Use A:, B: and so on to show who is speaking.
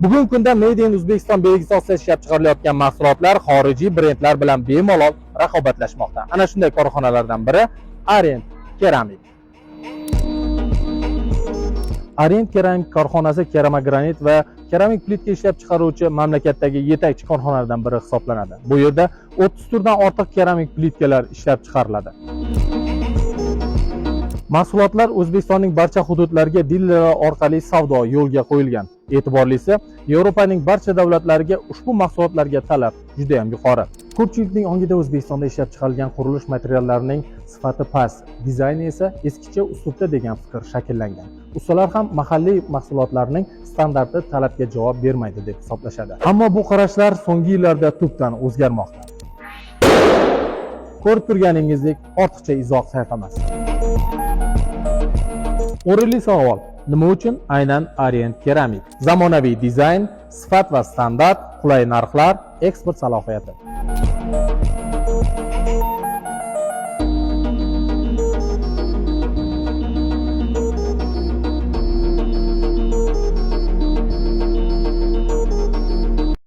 A: Bugungi kunda Made in Uzbekistan belgisi ostida ishlab chiqarilayotgan mahsulotlar xorijiy brendlar bilan bemalol raqobatlashmoqda. Ana shunday korxonalardan biri Orient Keramik. Orient Keramik korxonasi keramogranit va keramik plitka ishlab chiqaruvchi mamlakatdagi yetakchi korxonalardan biri hisoblanadi. Bu yerda 30 turdan ortiq keramik plitkalar ishlab chiqariladi. Mahsulotlar O'zbekistonning barcha hududlariga dilerlar orqali savdo yo'lga qo'yilgan. E'tiborlisi, Yevropaning barcha davlatlariga ushbu mahsulotlarga talab juda ham yuqori. Ko'pchilikning ongida O'zbekistonda ishlab chiqarilgan qurilish materiallarining sifati past, dizayni esa eskicha uslubda degan fikr shakllangan. Ustalar ham mahalliy mahsulotlarning standarti talabga javob bermaydi deb hisoblashadi. Ammo bu qarashlar so'nggi yillarda tubdan o'zgarmoqda. Ko'rib turganingizdek, ortiqcha izoh sarf emas. O'rinli savol: nima uchun aynan Orient Keramik? Zamonaviy dizayn, sifat va standart, qulay narxlar, eksport salohiyati.